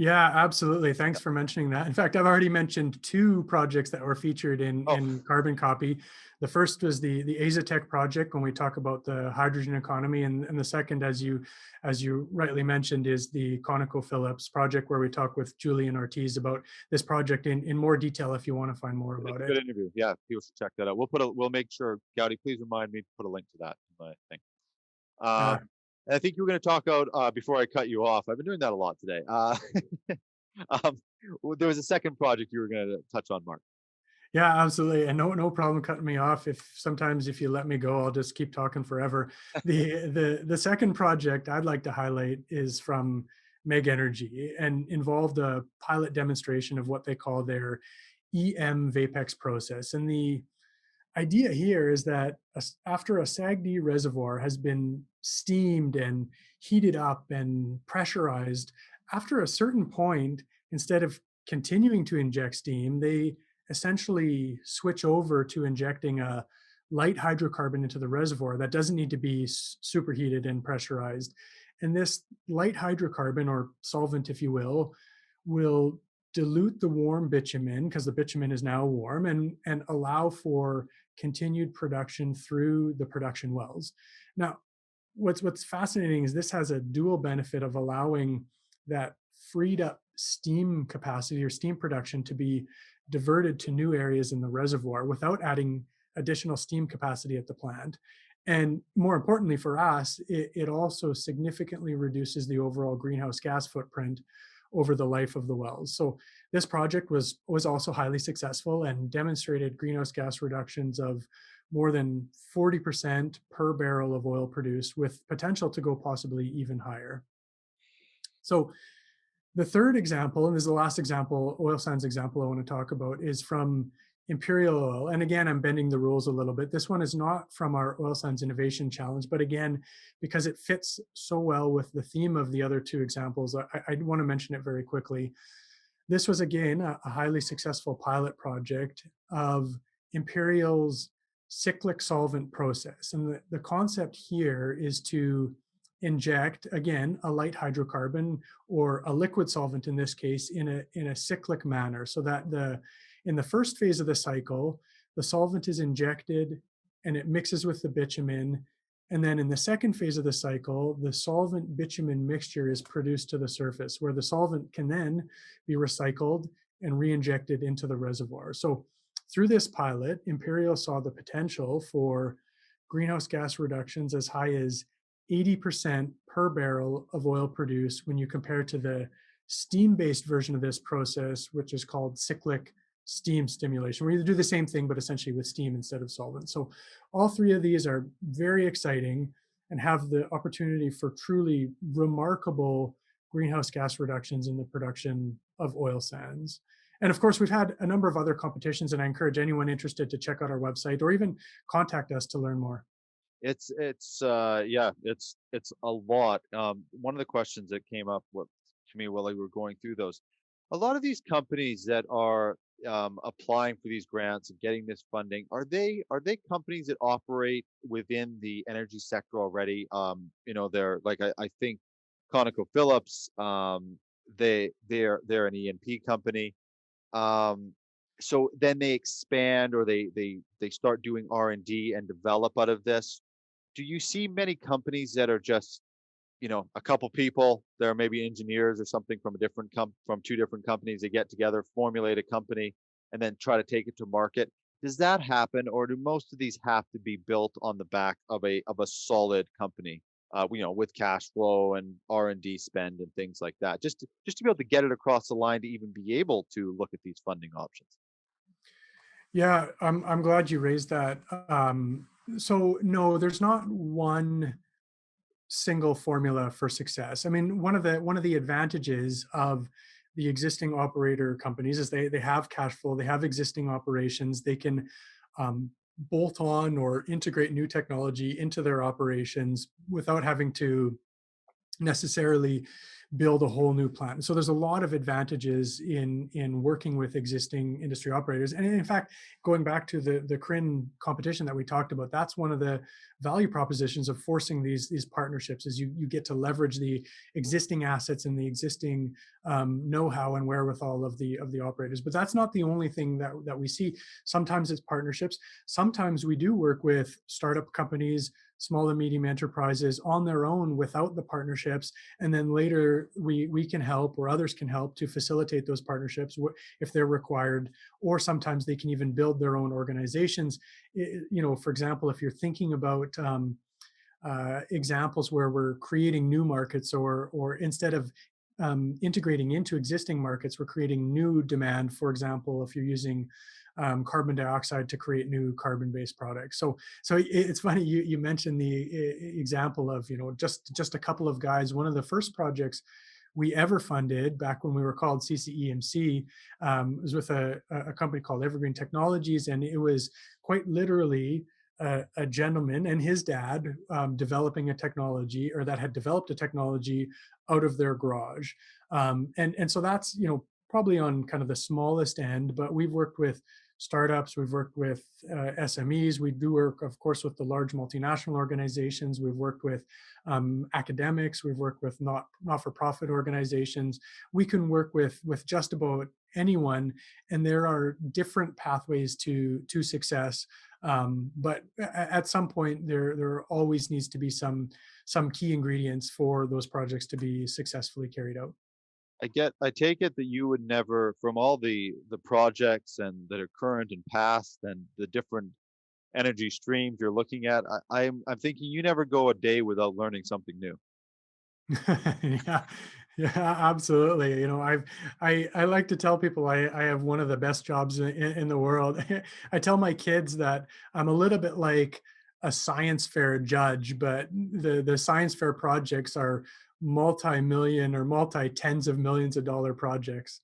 Speaker 3: Yeah, absolutely. Thanks for mentioning that. In fact, I've already mentioned two projects that were featured
Speaker 1: Oh,
Speaker 3: in Carbon Copy. The first was the Azatec project when we talk about the hydrogen economy, and the second, as you rightly mentioned, is the ConocoPhillips project where we talk with Julian Ortiz about this project in more detail if you want to find more
Speaker 1: it's
Speaker 3: about
Speaker 1: a good
Speaker 3: it.
Speaker 1: interview. Yeah, people should check that out. We'll make sure, Gowdy, please remind me to put a link to that in my thing.
Speaker 3: Yeah.
Speaker 1: And I think you were going to talk out before I cut you off. I've been doing that a lot today. There was a second project you were going to touch on, Mark.
Speaker 3: Yeah, absolutely. And no problem cutting me off. If sometimes if you let me go, I'll just keep talking forever. The second project I'd like to highlight is from MEG Energy and involved a pilot demonstration of what they call their EM Vapex process. And the idea here is that after a SAGD reservoir has been steamed and heated up and pressurized, after a certain point, instead of continuing to inject steam, they essentially switch over to injecting a light hydrocarbon into the reservoir that doesn't need to be superheated and pressurized. And this light hydrocarbon, or solvent, if you will dilute the warm bitumen, because the bitumen is now warm, and allow for continued production through the production wells. Now, what's fascinating is this has a dual benefit of allowing that freed up steam capacity or steam production to be diverted to new areas in the reservoir without adding additional steam capacity at the plant. And more importantly for us, it also significantly reduces the overall greenhouse gas footprint over the life of the wells. So this project was also highly successful and demonstrated greenhouse gas reductions of more than 40% per barrel of oil produced, with potential to go possibly even higher. So the third example, and this is the last example, oil sands example I want to talk about, is from Imperial Oil. And again, I'm bending the rules a little bit. This one is not from our Oil Sands Innovation Challenge, but again, because it fits so well with the theme of the other two examples, I want to mention it very quickly. This was again a highly successful pilot project of Imperial's cyclic solvent process. And the concept here is to inject, again, a light hydrocarbon or a liquid solvent in this case in a cyclic manner, so that in the first phase of the cycle, the solvent is injected and it mixes with the bitumen. And then in the second phase of the cycle, the solvent bitumen mixture is produced to the surface, where the solvent can then be recycled and re-injected into the reservoir. So through this pilot, Imperial saw the potential for greenhouse gas reductions as high as 80% per barrel of oil produced when you compare to the steam-based version of this process, which is called cyclic steam stimulation, where you do the same thing, but essentially with steam instead of solvent. So all three of these are very exciting and have the opportunity for truly remarkable greenhouse gas reductions in the production of oil sands. And of course, we've had a number of other competitions, and I encourage anyone interested to check out our website or even contact us to learn more.
Speaker 1: It's a lot. One of the questions that came up to me while we were going through those, a lot of these companies that are applying for these grants and getting this funding, are they companies that operate within the energy sector already? They're like I think ConocoPhillips, they're an E&P company. Um, so then they expand, or they start doing R&D and develop out of this. Do you see many companies that are just, a couple people, there are maybe engineers or something from from two different companies, they get together, formulate a company, and then try to take it to market? Does that happen, or do most of these have to be built on the back of a solid company, with cash flow and R&D spend and things like that, just to be able to get it across the line to even be able to look at these funding options?
Speaker 3: Yeah, I'm glad you raised that. So no, there's not one single formula for success. I mean, one of the advantages of the existing operator companies is they have cash flow, they have existing operations, they can bolt on or integrate new technology into their operations without having to necessarily build a whole new plant. So there's a lot of advantages in working with existing industry operators. And in fact, going back to the CRIN competition that we talked about, that's one of the value propositions of forcing these partnerships, is you get to leverage the existing assets and the existing know-how and wherewithal of the operators. But that's not the only thing that we see. Sometimes it's partnerships. Sometimes we do work with startup companies, small and medium enterprises on their own without the partnerships, and then later we can help, or others can help to facilitate those partnerships if they're required. Or sometimes they can even build their own organizations. For example, if you're thinking about examples where we're creating new markets, or instead of integrating into existing markets, we're creating new demand. For example, if you're using carbon dioxide to create new carbon-based products. So it's funny you mentioned the example of just a couple of guys. One of the first projects we ever funded back when we were called CCEMC was with a company called Evergreen Technologies, and it was quite literally a gentleman and his dad developing a technology, or that had developed a technology out of their garage. And so that's probably on kind of the smallest end, but we've worked with startups, we've worked with SMEs, we do work, of course, with the large multinational organizations, we've worked with academics, we've worked with not-for-profit organizations. We can work with just about anyone, and there are different pathways to success. But at some point, there always needs to be some key ingredients for those projects to be successfully carried out.
Speaker 1: I take it that you would never, from all the projects and that are current and past and the different energy streams you're looking at, I'm thinking you never go a day without learning something new.
Speaker 3: Yeah, yeah, absolutely. I like to tell people I have one of the best jobs in the world. I tell my kids that I'm a little bit like a science fair judge, but the science fair projects are multi-million or multi-tens of millions of dollar projects.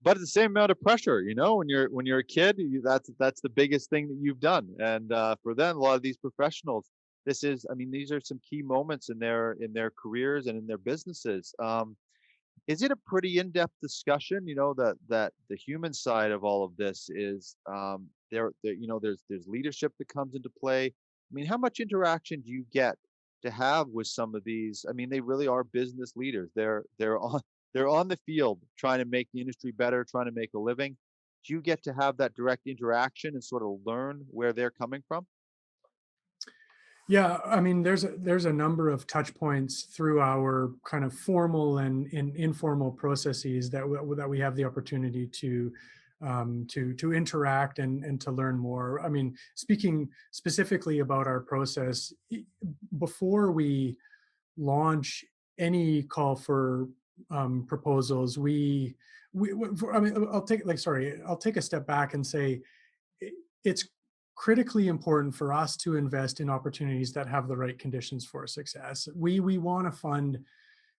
Speaker 1: But the same amount of pressure, when you're a kid, that's the biggest thing that you've done. And for them, a lot of these professionals, these are some key moments in their careers and in their businesses. Is it a pretty in-depth discussion? That the human side of all of this is there's leadership that comes into play. How much interaction do you get to have with some of these? They really are business leaders. They're on the field trying to make the industry better, trying to make a living. Do you get to have that direct interaction and sort of learn where they're coming from?
Speaker 3: Yeah, there's a number of touch points through our kind of formal and informal processes that we have the opportunity to interact and to learn more. Speaking specifically about our process, before we launch any call for proposals, I'll take a step back and say it's critically important for us to invest in opportunities that have the right conditions for success. We want to fund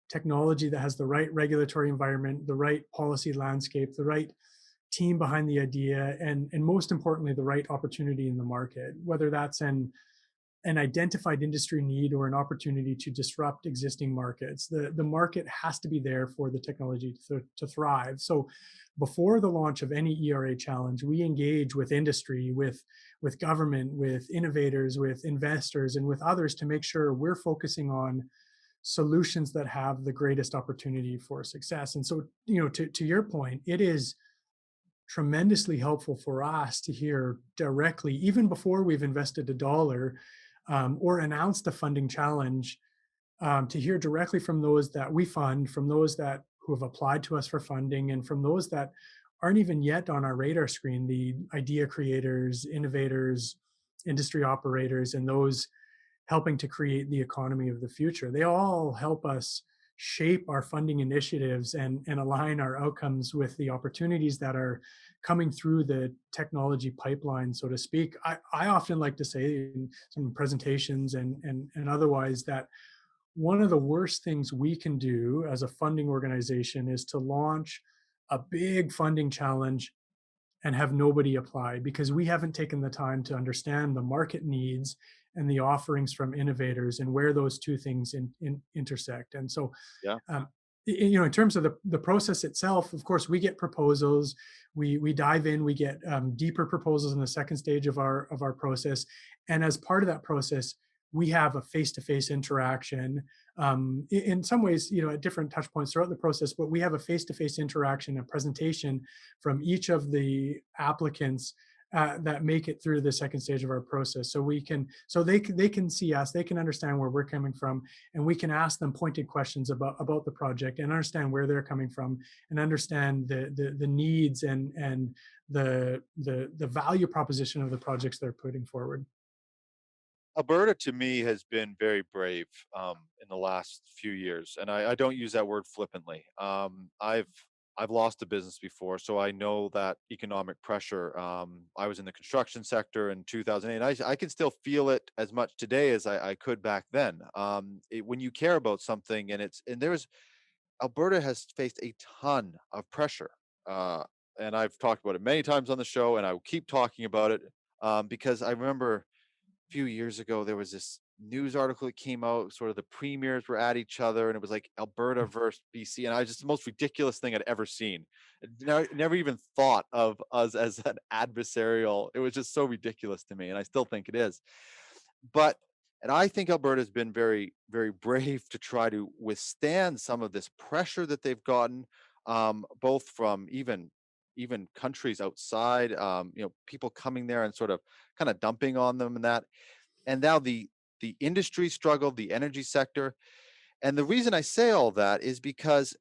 Speaker 3: technology that has the right regulatory environment, the right policy landscape, the right team behind the idea, and most importantly, the right opportunity in the market, whether that's an identified industry need or an opportunity to disrupt existing markets. The market has to be there for the technology to thrive. So before the launch of any ERA challenge, we engage with industry, with government, with innovators, with investors, and with others to make sure we're focusing on solutions that have the greatest opportunity for success. And so, to your point, it is tremendously helpful for us to hear directly, even before we've invested a dollar or announced a funding challenge, to hear directly from those that we fund, from those who have applied to us for funding, and from those that aren't even yet on our radar screen, the idea creators, innovators, industry operators, and those helping to create the economy of the future. They all help us shape our funding initiatives and align our outcomes with the opportunities that are coming through the technology pipeline, so to speak. I often like to say in some presentations and otherwise that one of the worst things we can do as a funding organization is to launch a big funding challenge and have nobody apply, because we haven't taken the time to understand the market needs and the offerings from innovators and where those two things intersect. And so
Speaker 1: Yeah.
Speaker 3: In terms of the process itself, of course, we get proposals, we dive in, we get deeper proposals in the second stage of our process, and as part of that process, we have a face-to-face interaction. In some ways, at different touch points throughout the process, but we have a face-to-face interaction, a presentation from each of the applicants that make it through the second stage of our process. So they can see us, they can understand where we're coming from, and we can ask them pointed questions about the project and understand where they're coming from and understand the needs and the value proposition of the projects they're putting forward.
Speaker 1: Alberta to me has been very brave in the last few years, and I don't use that word flippantly. I've lost a business before, so I know that economic pressure. I was in the construction sector in 2008. I can still feel it as much today as I could back then. When you care about something, and there's Alberta has faced a ton of pressure, uh, and I've talked about it many times on the show, and I will keep talking about it because I remember few years ago, there was this news article that came out, sort of the premiers were at each other, and it was like Alberta versus BC. And I just the most ridiculous thing I'd ever seen. Never even thought of us as an adversarial. It was just so ridiculous to me. And I still think it is. But and I think Alberta's been very, very brave to try to withstand some of this pressure that they've gotten, both from even countries outside, people coming there and sort of kind of dumping on them and that. And now the industry struggled, the energy sector. And the reason I say all that is because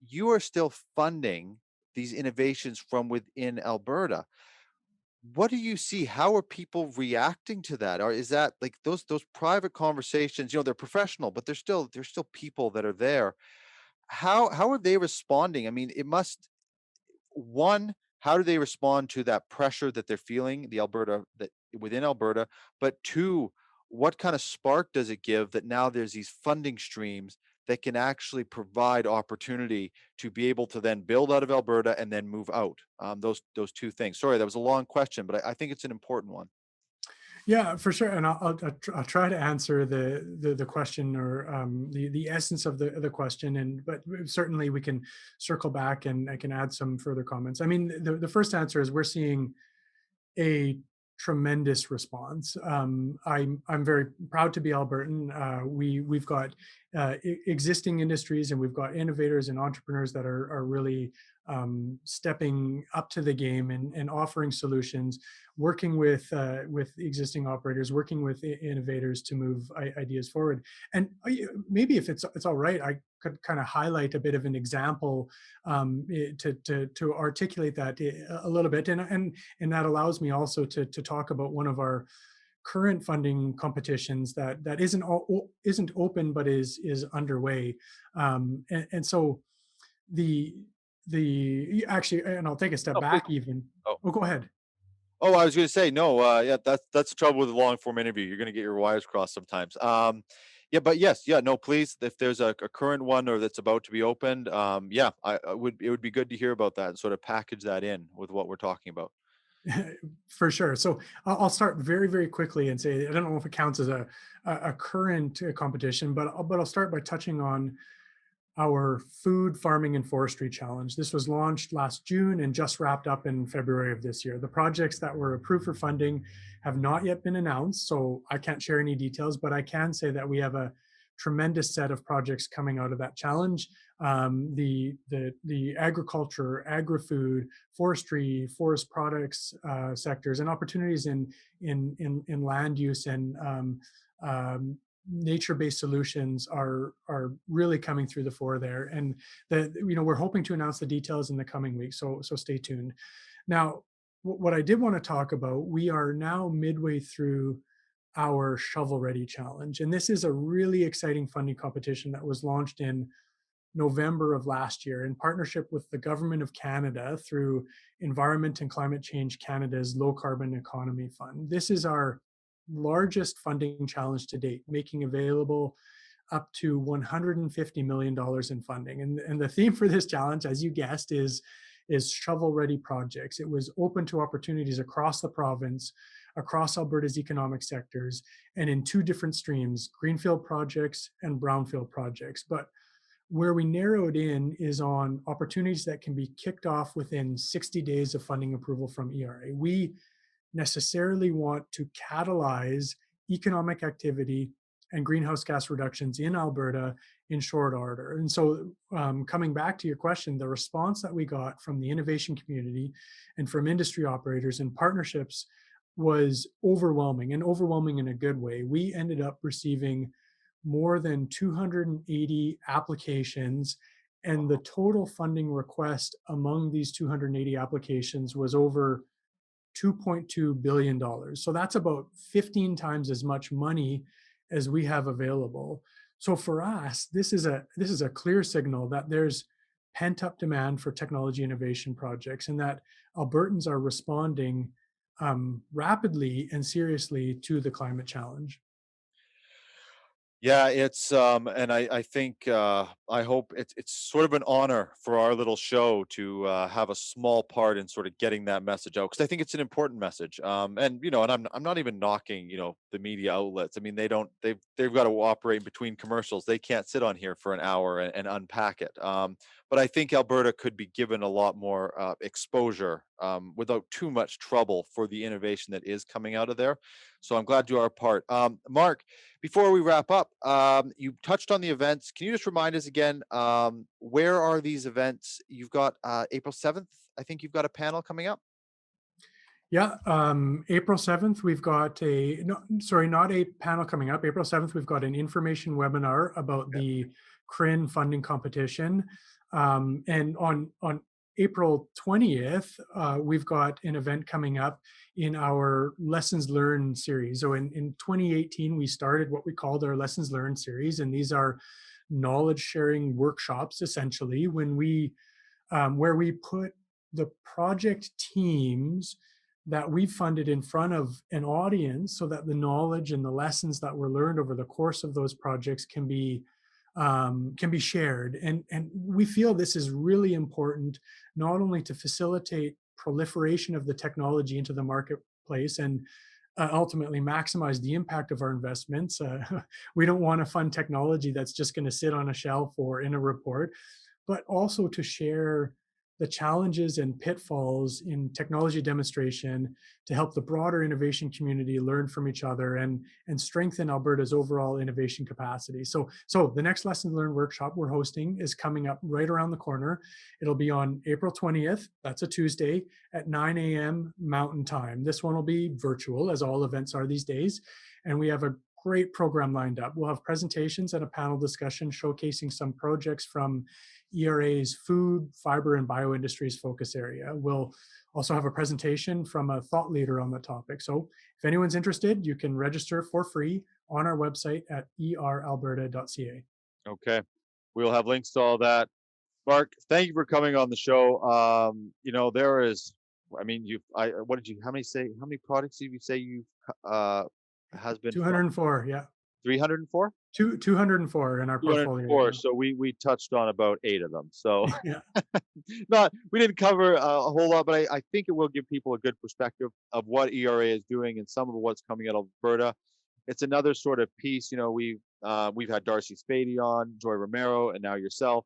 Speaker 1: you are still funding these innovations from within Alberta. What do you see? How are people reacting to that? Or is that like those private conversations, they're professional, but there's still people that are there. How are they responding? I mean, it must one, how do they respond to that pressure that they're feeling, the Alberta that within Alberta? But two, what kind of spark does it give that now there's these funding streams that can actually provide opportunity to be able to then build out of Alberta and then move out? Those two things. Sorry, that was a long question, but I think it's an important one.
Speaker 3: Yeah, for sure. And I'll try to answer the question or the essence of the question. And but certainly we can circle back and I can add some further comments. I mean, the first answer is we're seeing a tremendous response. I'm very proud to be Albertan. We've got existing industries and we've got innovators and entrepreneurs that are really stepping up to the game and offering solutions, working with existing operators, working with innovators to move ideas forward. And maybe if it's all right, I could kind of highlight a bit of an example to articulate that a little bit, and that allows me also to talk about one of our current funding competitions that isn't open but is underway, and so the actually, and I'll take a step
Speaker 1: Oh, please.
Speaker 3: back even.
Speaker 1: Oh,
Speaker 3: Oh, go ahead.
Speaker 1: oh, I was going to say no. Yeah, that's the trouble with a long form interview. You're going to get your wires crossed sometimes. Yeah, but yes, yeah, no, please. If there's a current one or that's about to be opened, yeah, I would. It would be good to hear about that and sort of package that in with what we're talking about.
Speaker 3: For sure. So I'll start very, very quickly and say I don't know if it counts as a current competition, but I'll start by touching on our food, farming, and forestry challenge. This was launched last June and just wrapped up in February of this year. The projects that were approved for funding have not yet been announced, so I can't share any details, but I can say that we have a tremendous set of projects coming out of that challenge. The agriculture, agri-food, forestry, forest products sectors, and opportunities in land use and nature-based solutions are really coming through the fore there, and we're hoping to announce the details in the coming weeks. So stay tuned. Now, what I did want to talk about, we are now midway through our shovel ready challenge, and this is a really exciting funding competition that was launched in November of last year in partnership with the Government of Canada through Environment and Climate Change Canada's Low Carbon Economy Fund. This is our largest funding challenge to date, making available up to $150 million in funding. And the theme for this challenge, as you guessed, is shovel-ready projects. It was open to opportunities across the province, across Alberta's economic sectors, and in two different streams, greenfield projects and brownfield projects. But Where we narrowed in is on opportunities that can be kicked off within 60 days of funding approval from ERA. We necessarily want to catalyze economic activity and greenhouse gas reductions in Alberta in short order. And so, coming back to your question, the response that we got from the innovation community and from industry operators and partnerships was overwhelming, and overwhelming in a good way. We ended up receiving more than 280 applications, and the total funding request among these 280 applications was over $2.2 billion. So that's about 15 times as much money as we have available. So for us, this is a clear signal that there's pent up demand for technology innovation projects, and that Albertans are responding rapidly and seriously to the climate challenge.
Speaker 1: Yeah, it's and I think I hope it's sort of an honor for our little show to have a small part in sort of getting that message out, because I think it's an important message. And and I'm not even knocking the media outlets. I mean, they've got to operate between commercials. They can't sit on here for an hour and unpack it. But I think Alberta could be given a lot more exposure without too much trouble for the innovation that is coming out of there. So I'm glad to do our part. Mark, before we wrap up, you touched on the events. Can you just remind us again, where are these events? You've got April 7th. I think you've got a panel coming up.
Speaker 3: Yeah, April 7th, we've got no, sorry, not a panel coming up. April 7th, we've got an information webinar about
Speaker 1: Okay.
Speaker 3: the CRIN funding competition. And on April 20th, we've got an event coming up in our Lessons Learned series. So in 2018, we started what we called our Lessons Learned series, and these are knowledge sharing workshops, essentially, where we put the project teams that we funded in front of an audience, so that the knowledge and the lessons that were learned over the course of those projects can be shared. And we feel this is really important, not only to facilitate proliferation of the technology into the marketplace and ultimately maximize the impact of our investments. We don't want to fund technology that's just going to sit on a shelf or in a report, but also to share the challenges and pitfalls in technology demonstration to help the broader innovation community learn from each other and strengthen Alberta's overall innovation capacity. So the next lesson learned workshop we're hosting is coming up right around the corner. It'll be on April 20th. That's a Tuesday at 9 a.m. Mountain Time. This one will be virtual, as all events are these days. And we have a great program lined up. We'll have presentations and a panel discussion showcasing some projects from ERA's food, fiber, and bioindustries focus area. We'll also have a presentation from a thought leader on the topic. So if anyone's interested, you can register for free on our website at eralberta.ca.
Speaker 1: Okay. We'll have links to all that. Mark, thank you for coming on the show. There is, I mean, what did you, how many products did you say you, has been
Speaker 3: 204, yeah.
Speaker 1: 304?
Speaker 3: 204 in our portfolio.
Speaker 1: 204. So we touched on about 8 of them. So
Speaker 3: Yeah.
Speaker 1: we didn't cover a whole lot, but I think it will give people a good perspective of what ERA is doing and some of what's coming out of Alberta. It's another sort of piece. We've had Darcy Spady on, Joy Romero, and now yourself.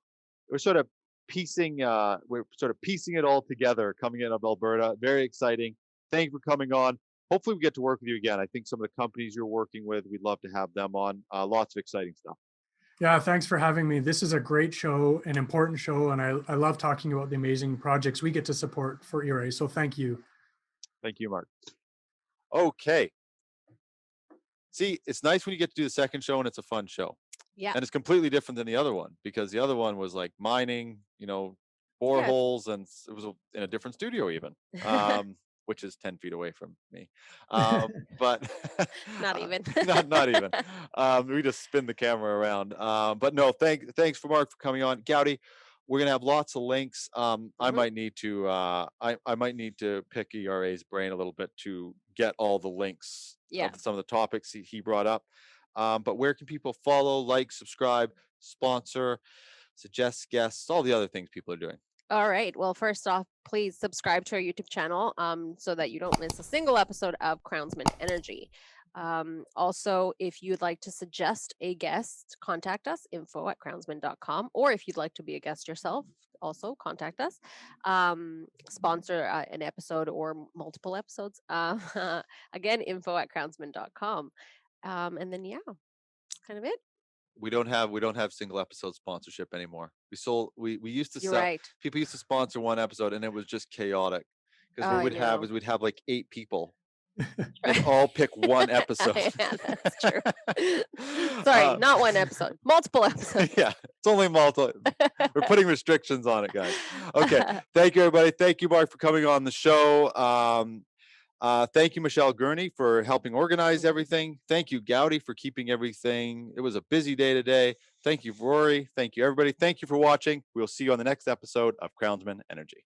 Speaker 1: We're sort of piecing it all together coming out of Alberta. Very exciting. Thank you for coming on. Hopefully we get to work with you again. I think some of the companies you're working with, we'd love to have them on. Lots of exciting stuff.
Speaker 3: Yeah, thanks for having me. This is a great show, an important show, and I love talking about the amazing projects we get to support for ERA. So thank you.
Speaker 1: Thank you, Mark. Okay. See, it's nice when you get to do the second show and it's a fun show.
Speaker 2: Yeah.
Speaker 1: And it's completely different than the other one, because the other one was like mining, boreholes, and it was in a different studio even, which is 10 feet away from me. But
Speaker 2: Not even.
Speaker 1: not even. We just spin the camera around. But no, thanks for Mark for coming on. Gowdy, we're gonna have lots of links. I might need to I might need to pick ERA's brain a little bit to get all the links
Speaker 2: Yeah.
Speaker 1: of some of the topics he brought up. But where can people follow, like, subscribe, sponsor, suggest guests, all the other things people are doing?
Speaker 2: All right. Well, first off, please subscribe to our YouTube channel so that you don't miss a single episode of Crownsmen Energy. Also, if you'd like to suggest a guest, contact us, info@crownsmen.com. Or if you'd like to be a guest yourself, also contact us. Sponsor an episode or multiple episodes. Again, info@crownsmen.com. And then, yeah, that's kind of it.
Speaker 1: We don't have single episode sponsorship anymore. We used to
Speaker 2: You're
Speaker 1: sell,
Speaker 2: right.
Speaker 1: people used to sponsor one episode and it was just chaotic. Because what
Speaker 2: I
Speaker 1: we'd have
Speaker 2: know.
Speaker 1: is we'd have like 8 people and all pick one episode.
Speaker 2: Yeah, that's true. Sorry, not one episode, multiple episodes.
Speaker 1: Yeah, it's only multiple. We're putting restrictions on it, guys. Okay, thank you, everybody. Thank you, Mark, for coming on the show. Thank you, Michelle Gurney, for helping organize everything. Thank you, Gowdy, for keeping everything. It was a busy day today. Thank you, Rory. Thank you, everybody. Thank you for watching. We'll see you on the next episode of Crownsmen Energy.